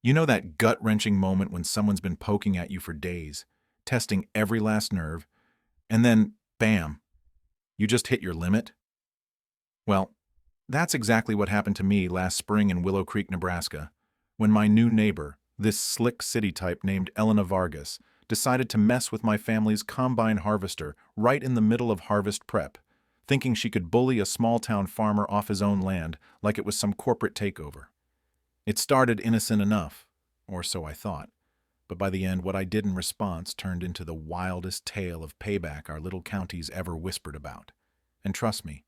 You know that gut-wrenching moment when someone's been poking at you for days, testing every last nerve, and then, bam, you just hit your limit? Well, that's exactly what happened to me last spring in Willow Creek, Nebraska, when my new neighbor, this slick city type named Elena Vargas, decided to mess with my family's combine harvester right in the middle of harvest prep, thinking she could bully a small-town farmer off his own land like it was some corporate takeover. It started innocent enough, or so I thought, but by the end what I did in response turned into the wildest tale of payback our little county's ever whispered about. And trust me,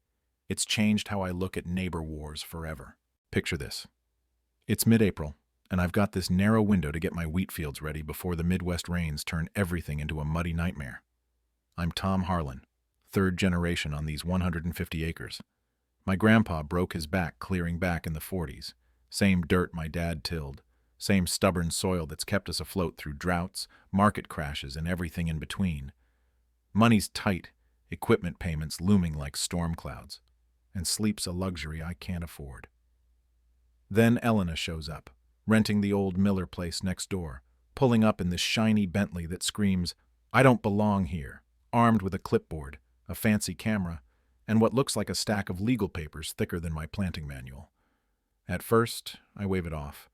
it's changed how I look at neighbor wars forever. Picture this. It's mid-April, and I've got this narrow window to get my wheat fields ready before the Midwest rains turn everything into a muddy nightmare. I'm Tom Harlan, third generation on these 150 acres. My grandpa broke his back clearing back in the 40s. Same dirt my dad tilled. Same stubborn soil that's kept us afloat through droughts, market crashes, and everything in between. Money's tight, equipment payments looming like storm clouds, and sleep's a luxury I can't afford. Then Elena shows up, renting the old Miller place next door, pulling up in this shiny Bentley that screams, "I don't belong here," armed with a clipboard, a fancy camera, and what looks like a stack of legal papers thicker than my planting manual. At first, I wave it off.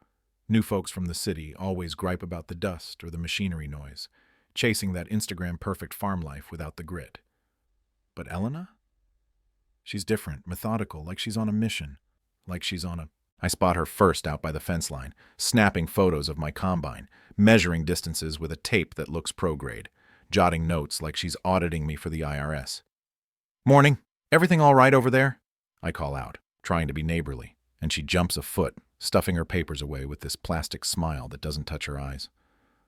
New folks from the city always gripe about the dust or the machinery noise, chasing that Instagram-perfect farm life without the grit. But Elena? She's different, methodical, like she's on a mission. I spot her first out by the fence line, snapping photos of my combine, measuring distances with a tape that looks pro-grade, jotting notes like she's auditing me for the IRS. "Morning. Everything all right over there?" I call out, trying to be neighborly, and she jumps a foot, stuffing her papers away with this plastic smile that doesn't touch her eyes.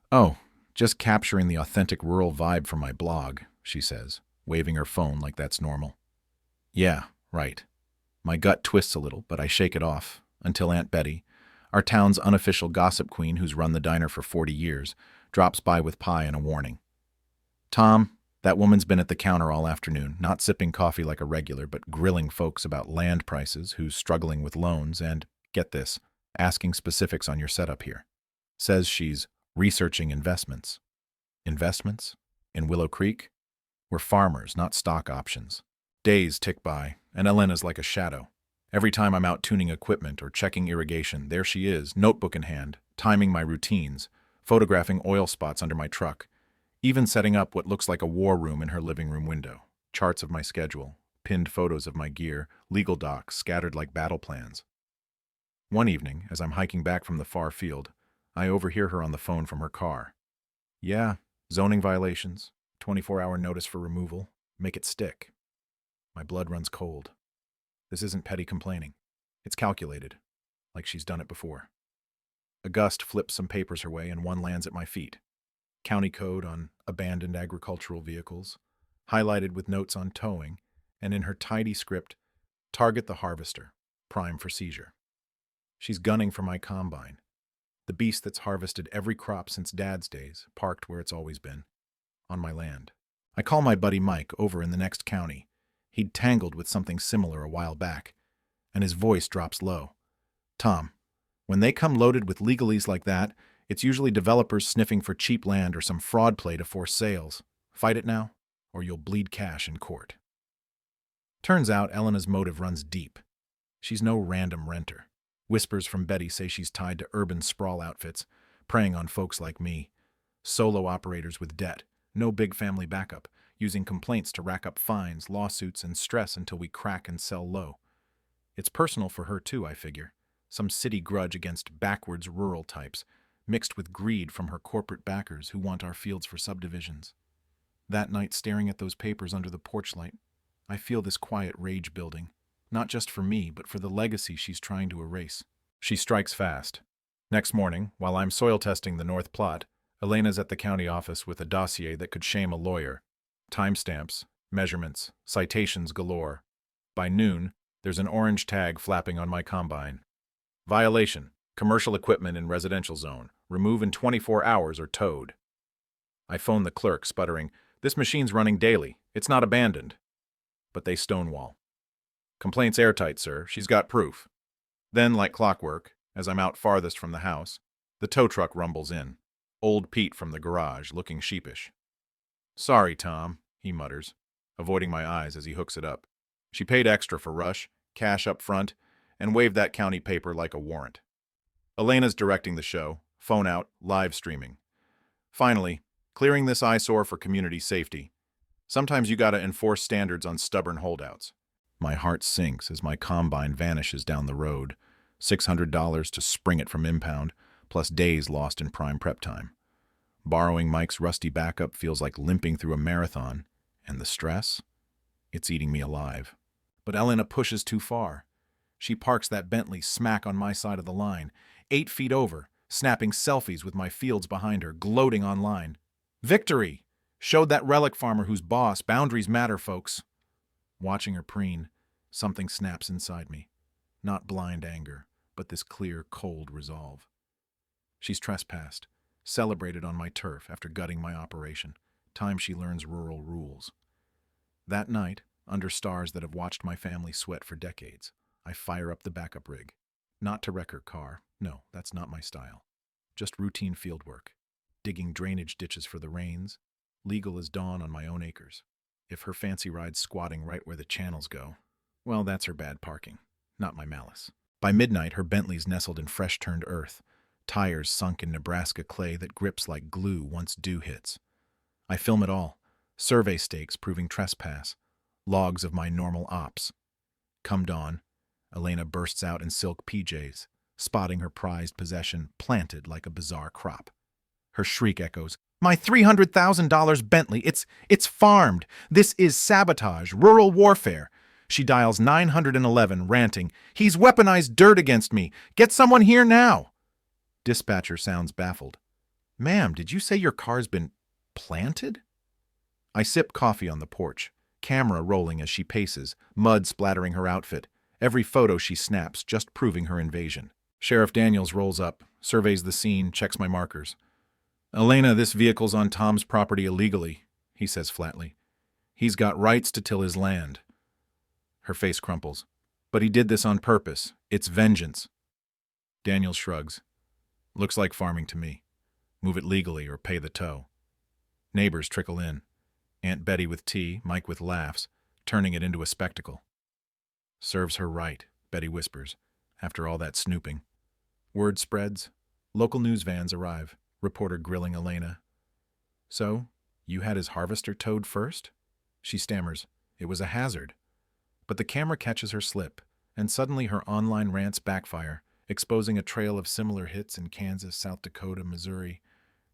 "Oh, just capturing the authentic rural vibe from my blog," she says, waving her phone like that's normal. Yeah, right. My gut twists a little, but I shake it off, until Aunt Betty, our town's unofficial gossip queen who's run the diner for 40 years, drops by with pie and a warning. "Tom, that woman's been at the counter all afternoon, not sipping coffee like a regular, but grilling folks about land prices who's struggling with loans and, get this, asking specifics on your setup here. Says she's researching investments." Investments? In Willow Creek? We're farmers, not stock options. Days tick by, and Elena's like a shadow. Every time I'm out tuning equipment or checking irrigation, there she is, notebook in hand, timing my routines, photographing oil spots under my truck, even setting up what looks like a war room in her living room window, charts of my schedule, pinned photos of my gear, legal docs scattered like battle plans. One evening, as I'm hiking back from the far field, I overhear her on the phone from her car. "Yeah, zoning violations, 24-hour notice for removal, make it stick." My blood runs cold. This isn't petty complaining. It's calculated, like she's done it before. A gust flips some papers her way and one lands at my feet. County code on abandoned agricultural vehicles, highlighted with notes on towing, and in her tidy script, "Target the harvester, prime for seizure." She's gunning for my combine, the beast that's harvested every crop since Dad's days, parked where it's always been, on my land. I call my buddy Mike over in the next county. He'd tangled with something similar a while back, and his voice drops low. "Tom, when they come loaded with legalese like that, it's usually developers sniffing for cheap land or some fraud play to force sales. Fight it now, or you'll bleed cash in court." Turns out Elena's motive runs deep. She's no random renter. Whispers from Betty say she's tied to urban sprawl outfits, preying on folks like me. Solo operators with debt, no big family backup, using complaints to rack up fines, lawsuits, and stress until we crack and sell low. It's personal for her too, I figure. Some city grudge against backwards rural types, mixed with greed from her corporate backers who want our fields for subdivisions. That night, staring at those papers under the porch light, I feel this quiet rage building, not just for me, but for the legacy she's trying to erase. She strikes fast. Next morning, while I'm soil testing the North Plot, Elena's at the county office with a dossier that could shame a lawyer. Timestamps, measurements, citations galore. By noon, there's an orange tag flapping on my combine. "Violation. Commercial equipment in residential zone. Remove in 24 hours or towed." I phone the clerk, sputtering, "This machine's running daily. It's not abandoned." But they stonewall. "Complaint's airtight, sir. She's got proof." Then, like clockwork, as I'm out farthest from the house, The tow truck rumbles in. Old Pete from the garage, looking sheepish. "Sorry, Tom," he mutters, avoiding my eyes as he hooks it up. She paid extra for Rush, cash up front, and waved that county paper like a warrant. Elena's directing the show, phone out, live streaming. Finally, clearing this eyesore for community safety. Sometimes you gotta enforce standards on stubborn holdouts. My heart sinks as my combine vanishes down the road. $600 to spring it from impound, plus days lost in prime prep time. Borrowing Mike's rusty backup feels like limping through a marathon, and the stress? It's eating me alive. But Elena pushes too far. She parks that Bentley smack on my side of the line, 8 feet over, snapping selfies with my fields behind her, gloating online. Victory! Showed that relic farmer who's boss. Boundaries matter, folks. Watching her preen, something snaps inside me. Not blind anger, but this clear, cold resolve. She's trespassed, celebrated on my turf after gutting my operation. Time she learns rural rules. That night, under stars that have watched my family sweat for decades, I fire up the backup rig. Not to wreck her car. No, that's not my style. Just routine field work. Digging drainage ditches for the rains. Legal as dawn on my own acres. If her fancy ride's squatting right where the channels go, well, that's her bad parking, not my malice. By midnight, her Bentley's nestled in fresh-turned earth, tires sunk in Nebraska clay that grips like glue once dew hits. I film it all. Survey stakes proving trespass. Logs of my normal ops. Come dawn, Elena bursts out in silk PJs, spotting her prized possession planted like a bizarre crop. Her shriek echoes, "My $300,000 Bentley, it's farmed. This is sabotage, rural warfare." She dials 911, ranting, "He's weaponized dirt against me. Get someone here now." Dispatcher sounds baffled. "Ma'am, did you say your car's been planted?" I sip coffee on the porch, camera rolling as she paces, mud splattering her outfit. Every photo she snaps just proving her invasion. Sheriff Daniels rolls up, surveys the scene, checks my markers. "Elena, this vehicle's on Tom's property illegally," he says flatly. "He's got rights to till his land." Her face crumples. "But he did this on purpose. It's vengeance." Daniels shrugs. "Looks like farming to me. Move it legally or pay the tow." Neighbors trickle in. Aunt Betty with tea, Mike with laughs, turning it into a spectacle. "Serves her right," Betty whispers, after all that snooping. Word spreads. Local news vans arrive. Reporter grilling Elena. "So, you had his harvester towed first?" She stammers. "It was a hazard." But the camera catches her slip, and suddenly her online rants backfire, exposing a trail of similar hits in Kansas, South Dakota, Missouri.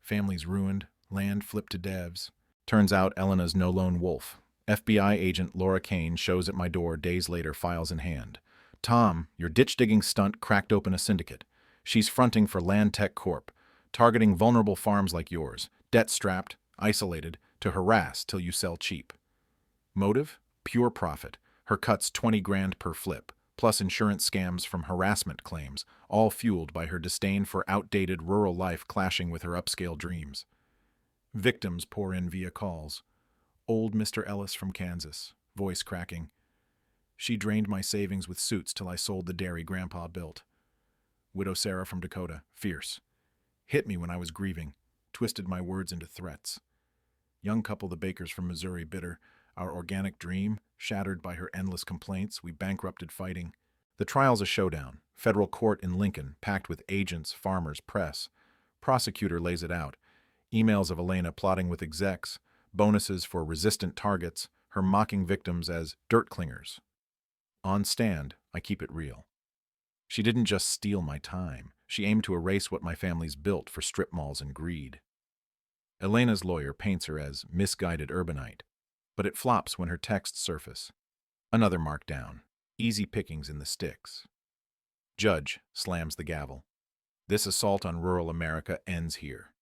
Families ruined, land flipped to devs. Turns out Elena's no lone wolf. FBI agent Laura Kane shows at my door days later, files in hand. "Tom, your ditch-digging stunt cracked open a syndicate. She's fronting for Land Tech Corp., targeting vulnerable farms like yours, debt-strapped, isolated, to harass till you sell cheap." Motive? Pure profit. Her cut's 20 grand per flip, plus insurance scams from harassment claims, all fueled by her disdain for outdated rural life clashing with her upscale dreams. Victims pour in via calls. Old Mr. Ellis from Kansas, voice cracking. "She drained my savings with suits till I sold the dairy Grandpa built." Widow Sarah from Dakota, fierce. "Hit me when I was grieving, twisted my words into threats." Young couple the Bakers from Missouri, bitter. Our organic dream, shattered by her endless complaints, we bankrupted fighting. The trial's a showdown. Federal court in Lincoln, packed with agents, farmers, press. Prosecutor lays it out. Emails of Elena plotting with execs, bonuses for resistant targets, her mocking victims as dirt clingers. On stand, I keep it real. She didn't just steal my time. She aimed to erase what my family's built for strip malls and greed. Elena's lawyer paints her as misguided urbanite, but it flops when her texts surface. Another markdown. Easy pickings in the sticks. Judge slams the gavel. This assault on rural America ends here.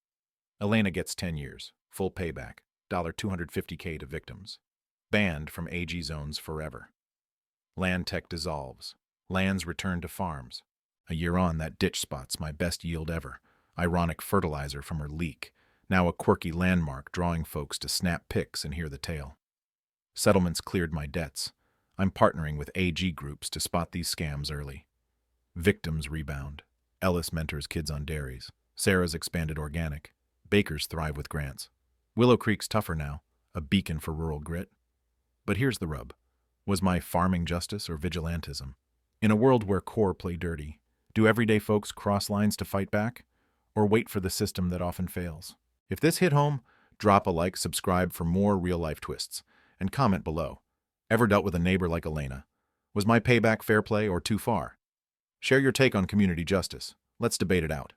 Elena gets 10 years, full payback, $250K to victims. Banned from AG zones forever. Land Tech dissolves. Lands return to farms. A year on, that ditch spot's my best yield ever. Ironic fertilizer from her leak. Now a quirky landmark drawing folks to snap pics and hear the tale. Settlements cleared my debts. I'm partnering with AG groups to spot these scams early. Victims rebound. Ellis mentors kids on dairies. Sarah's expanded organic. Bakers thrive with grants. Willow Creek's tougher now, a beacon for rural grit. But here's the rub. Was my farming justice or vigilantism? In a world where core play dirty, do everyday folks cross lines to fight back? Or wait for the system that often fails? If this hit home, drop a like, subscribe for more real-life twists, and comment below. Ever dealt with a neighbor like Elena? Was my payback fair play or too far? Share your take on community justice. Let's debate it out.